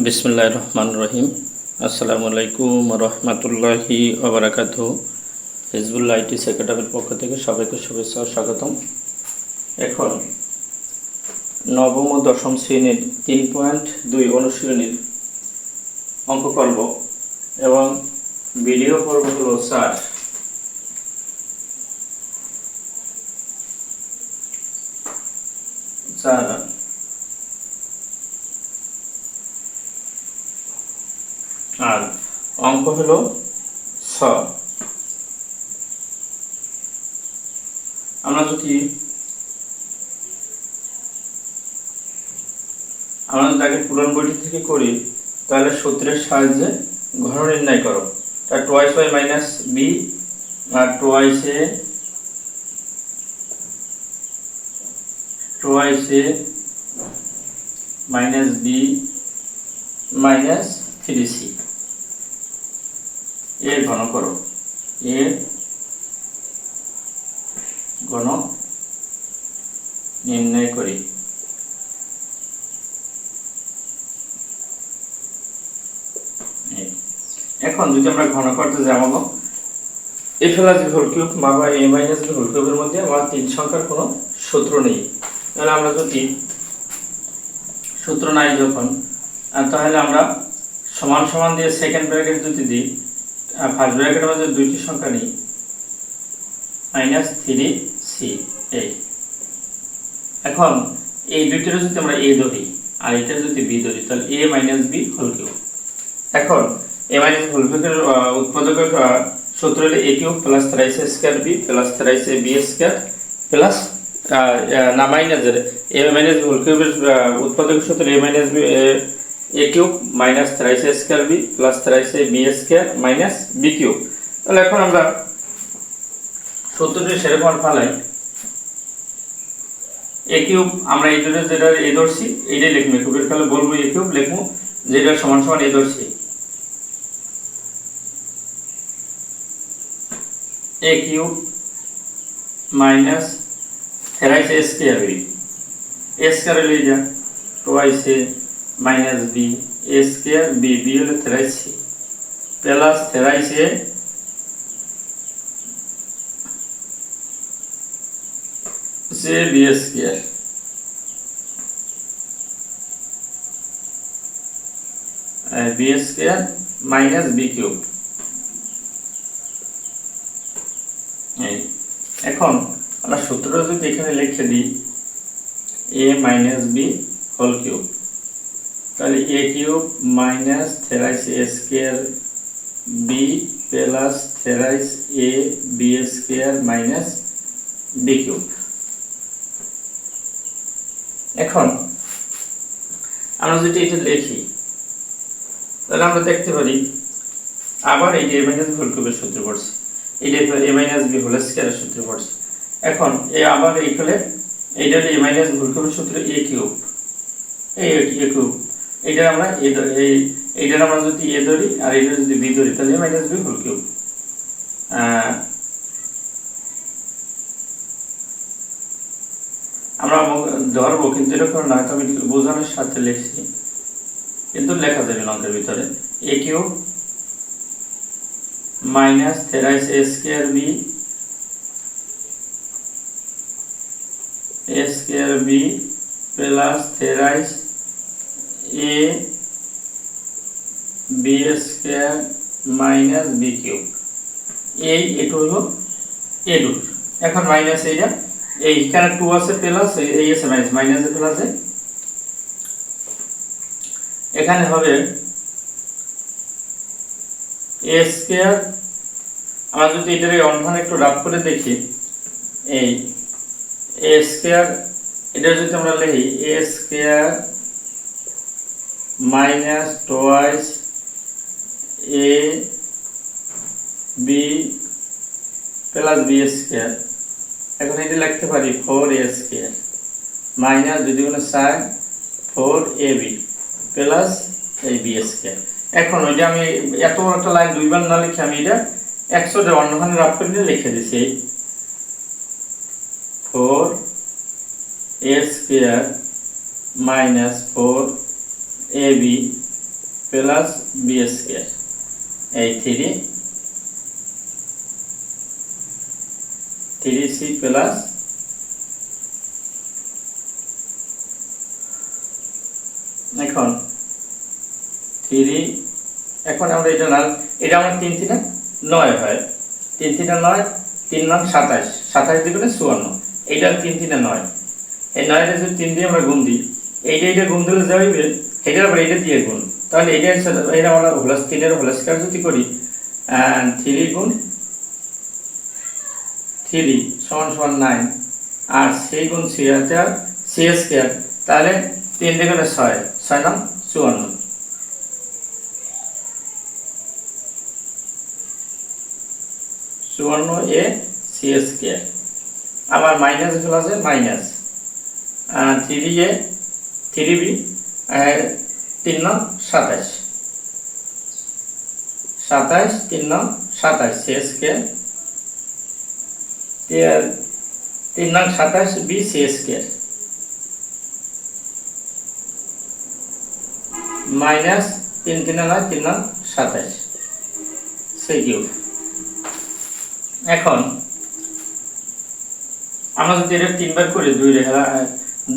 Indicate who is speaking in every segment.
Speaker 1: বিসমিল্লাহির রহমানির রহিম। আসসালামু আলাইকুম রহমতুল্লাহি ওবারাকাতুহু। হিজবুল্লাহ আইটি একাডেমির পক্ষ থেকে সবাইকে শুভেচ্ছা ও স্বাগতম। এখন নবম ও দশম শ্রেণীর 3.2 অনুশীলনীর অঙ্ক করব এবং ভিডিও পর্ব হলো 4। আর অঙ্ক হলো 6। আমরা যদি আগে পুরান বইটি থেকে করি তাহলে সূত্রের সাহায্যে ঘন নির্ণয় করো। তা টোয়াইস ওয়াই মাইনাস বি আর টোয়াইস এ মাইনাস বি মাইনাস 3c এর ঘন করো। এর ঘন নির্ণয় করি। এখন যদি আমরা ঘন করতে যাবো এ প্লাস বি হোল কিউব বা এ মাইনাস বি হোল কিউবের মধ্যে আমার 3 সংখ্যার কোনো সূত্র নেই। তাহলে আমরা যদি সূত্র নাই যখন তাহলে আমরা সমান সমান দিয়ে সেকেন্ড ব্র্যাকেট যদি দিই, ফার্স্ট ব্র্যাকেটের মধ্যে দুইটি সংখ্যা নিই -3c এই। এখন এই দুইটার যদি আমরা a ধরি আর এটা যদি b ধরি তাহলে a minus b whole cube. এখন a মাইনাস হোল কিউবের উৎপাদকের সূত্র হলো a cube plus 3c square b plus 3c b square plus না মাইনাসের a মাইনাস হোল কিউবের উৎপাদকের সূত্র a minus b a cube minus 3c square b plus 3c b square minus b cube. তাহলে এখন আমরা সূত্রটি সেরকম ফেলাই a কিউব আমরা এই দুটো যেটা a ধরছি এইটাই লিখবো, কিউবের ফলে বলবো a কিউব লিখবো যেটা সমান সমান a ধরছি a cube minus 3c square b a square হলে যা twice a minus b a square b b হলো 3c প্লাস 3c से B square B square minus B cube. এখন আমরা সূত্রটা যদি এখানে লিখে দিই a minus B whole cube তাহলে a cube minus 3c square b plus 3a b square minus b cube. এখন আমরা যদি এটা লিখি তাহলে আমরা দেখতে পারি আবার এই a মাইনাস b হোল কিউবের সূত্র পড়ছে, এইটা a মাইনাস b হোল স্কয়ারের সূত্র পড়ছে। এখন এই আবার এইখানে এইটা a মাইনাস b হোল কিউবের সূত্র a কিউব এই a কিউব এইটা আমরা এইটা আমরা যদি a ধরি আর এইটা যদি b ধরি তাহলে a minus b whole cube. আমরা ধরবো কিন্তু এরকম না, আমি বোঝানোর সাথে লিখছি কিন্তু লেখা যাবে অঙ্কের ভিতরে a cube minus 3c square b a square b plus 3a b square minus b cube. এই এটা হলো a রুট। এখন মাইনাস এইটা এইখানে 2 আছে প্লাস এই আছে মাইনাস মাইনাস এ প্লাস এ এখানে হবে a স্কয়ার। আমরা যদি এটার অন্যভাবে একটু রাফ করে দেখি এই a স্কয়ার এটা যদি আমরা লিখি a square minus twice a b plus b square. এখন এটা লিখতে পারি 4a স্কয়ার মাইনাস যদি কোনো সাইন 4ab প্লাস এই b স্কয়ার। এখন ওইটা আমি এত বড় একটা লাইন দুইবার না লিখে আমি এটা 100 এর অন্যখানে রাফ করে লিখে দিছি 4a square minus 4ab plus B square, এই 3c প্লাস এখন 3 এখন আমরা এটা না, এটা আমরা 3 3 9 হয়, 3 3 9, 3 9 27, 27 দ্বিগুণে 54, এইটা 3 3 9, এই 9 এর যদি 3 দিয়ে আমরা গুণ দিই, এইটা গুণ দিলে যা হইবে এটা আবার এটা দিয়ে গুণ, তাহলে এটা আমরা প্লাস 3 এর হোল স্কয়ার যদি করি 3 গুণ 3 সমান সমান 9 আর সেই গুণ c স্কয়ার, তাহলে 3 দ্বিগুণে 6, 6 9 54, a c স্কয়ার, আবার মাইনাস প্লাসে minus 3a 3b 3 9 27, 27 3 9 27 c square, 3 9 27 b c square minus 3 3 9 3 9 27 c cube. এখন আমরা যদি এটা 3 বার করে 2 রেখা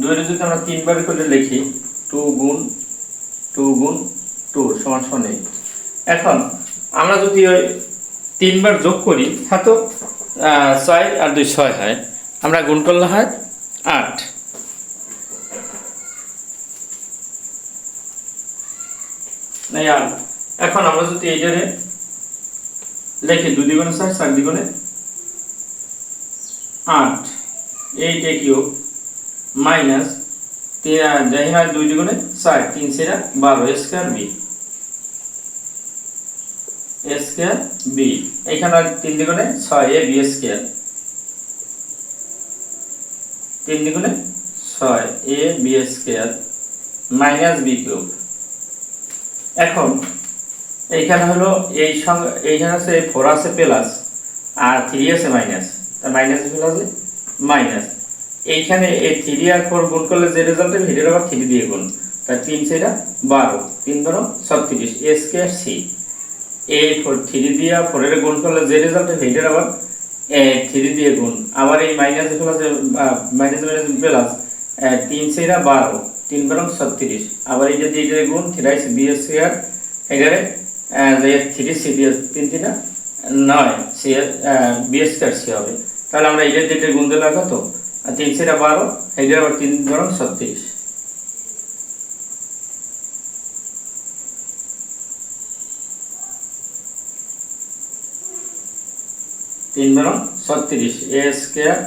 Speaker 1: 2 এর যদি আমরা 3 বার করে লিখি 2 গুণ 2 সমান সমান 8। এখন আমরা যদি ওই 3 বার যোগ করি তা তো 6 আর 2 6 হয়, আমরা গুণ করলে হয় 8। এখন আমরা যদি এইটারে লিখি 2 দ্বিগুণে 6 4 দ্বিগুণে 8, 8 a cube minus 2 দ্বিগুণে 4, 3 4 12 square b, এখানে 3 দ্বিগুণে 6 a b square, 3 দ্বিগুণে 6 a b square minus b cube. এখন এইখানে হলো এই সংখ্যা, এইখানে আছে 4 আছে প্লাস আর 3 আছে মাইনাস, তার মাইনাস প্লাসে মাইনাস, এইখানে এই 3 আর 4 গুণ করলে যে রেজাল্ট হবে সেটার আবার 3 দিয়ে গুণ, তাই 3 4 12, 3 12 36 a স্কয়ার c, এই 3 দিয়ে 4 এর গুণ করলে যে রেজাল্ট হবে সেটার আবার 3 দিয়ে গুণ, আবার এই মাইনাস প্লাসে মাইনাস প্লাস 3 4 12, 3 12 36, আবার এই যে দিয়ে গুণ 3 b স্কয়ার, এটারে 3 c দিয়ে 3 3 9 c b স্কয়ার c হবে, তাহলে আমরা এটা দিয়ে গুণ দিলে কত 3 4 12, এটা আবার 3 12 36, তিন বারো 36 a স্কয়ার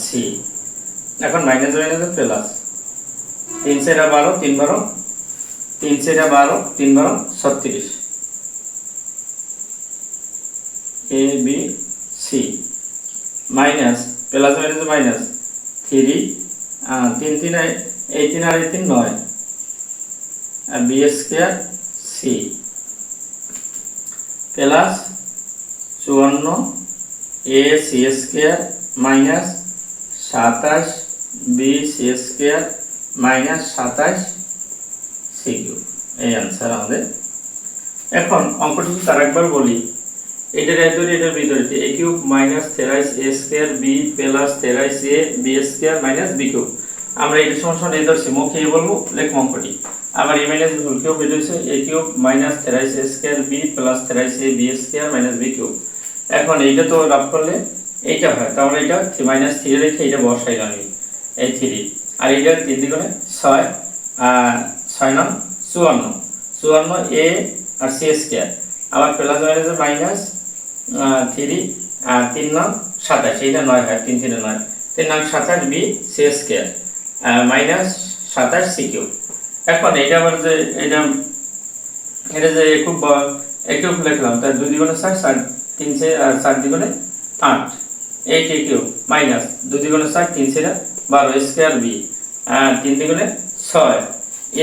Speaker 1: c, এখন minus minus plus 3 4 12, 3 12 3 4 12, 3 12 36 a b c minus plus minus minus 3 3 3 এই 3 আর 3 9 আর b square c plus 54 a c square minus 27 b c square minus 27 c cube, এই आंसर আমাদের। এখন অঙ্কটি যদি আরেকবার বলি, এটার এটার বিপরীতে a cube minus 23 a square b plus 23 a b square minus b cube, আমরা এটা সমান এই ধরছি, মুখে বলবো লেখ অঙ্কটি, আবার a মাইনাস হোল কিউব এটা হচ্ছে a cube minus 23 a square b plus 23 a b square minus b cube. এখন এইটা তো রাফ করলে এইটা হয়, তাহলে এটা মাইনাস 3 রেখে এটা বসাইলাম এই 3, আর এটা 3 দ্বিগুণে 6 6 9 54, 54 a আর c স্কয়ার, আবার প্লাস মাইনাস মাইনাস 3 3 9 27, এইটা 9 হয়, 3 3 9, 3 9 27 b c square minus 27 c cube. এখন এইটা আবার যে এটা যে খুব একটু লিখলাম, তার 2 দ্বিগুণে 6 4 3 4 দ্বিগুণে 8 8 a cube minus 2 দ্বিগুণে 4 3 4 12 square b 3 দ্বিগুণে 6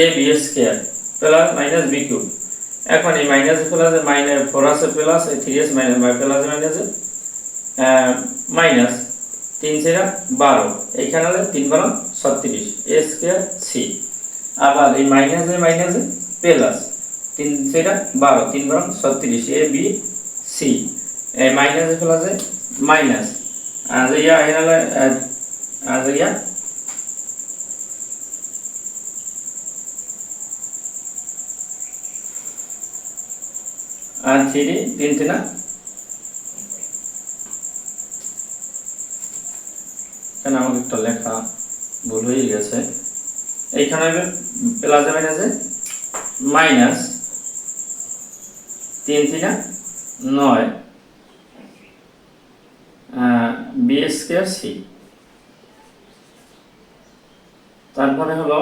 Speaker 1: a b square plus minus b cube. এখন এই মাইনাস প্লাসে মাইনাস 4 আছে প্লাস 3 আছে মাইনাস প্লাস মাইনাসে মাইনাস 3 4 12, এইখানে হলো 3 12 36 a স্কয়ার c, আবার এই মাইনাসে প্লাস 3 সেটা 12 3 12 36 এ বি সি এই মাইনাসে প্লাসে মাইনাস আর ইয়া এনালে আর ইয়া আর 3 3 3 না কেন আমাকে একটা লেখা ভুল হয়ে গেছে এইখানে প্লাসে মাইনাসে মাইনাস 3 3 9 বি স্কয়ার সি তারপরে হলো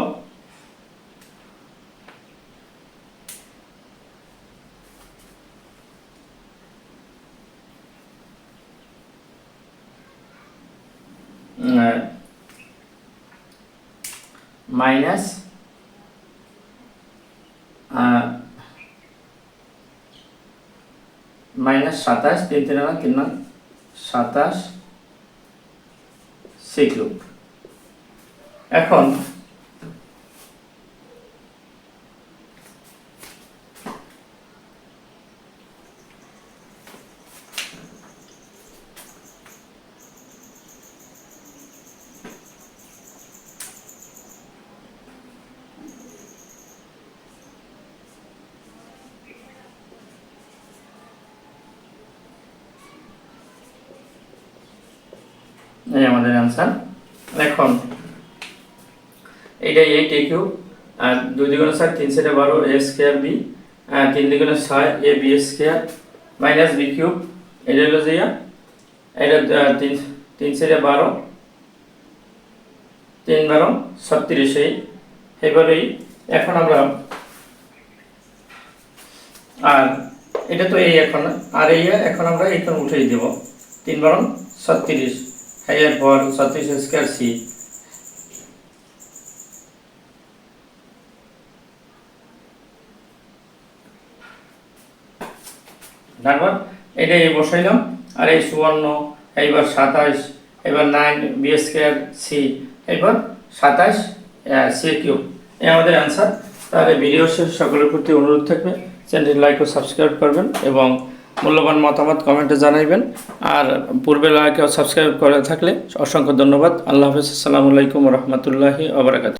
Speaker 1: মাইনাস মাইনাস 27 3 3 3 27 সি কিউব এখন এই আমাদের आंसर এখন এটা 8 a কিউব আর 2 দ্বিগুণ 7 3 7 12 a স্কয়ার b 3 দ্বিগুণ 6 a b square minus b cube এটা হলো যে এটা 3 3 7 12 3 12 36 এইভাবেই এখন আমরা আর এটা তো এই এখন আর এই এখন আমরা এখানে উঠিয়ে দেব 3 12 36 এরপর 36 স্কয়ার সি তারপর এটা এই বসাইলাম আর এই 54 এইবার 27 এবার 9 বি স্কয়ার সি এবার 27 সি কিউব এই আমাদের आंसर তাহলে ভিডিও শেষ সকলের প্রতি অনুরোধ থাকবে চ্যানেলটি লাইক ও সাবস্ক্রাইব করবেন এবং মূল্যবান মতামত কমেন্টে জানাবেন আর পূর্বে লাইক ও সাবস্ক্রাইব করে থাকলে অসংখ্য ধন্যবাদ আল্লাহ হাফেজ আসসালামু আলাইকুম ওয়া রাহমাতুল্লাহি ওয়া বারাকাতুহু।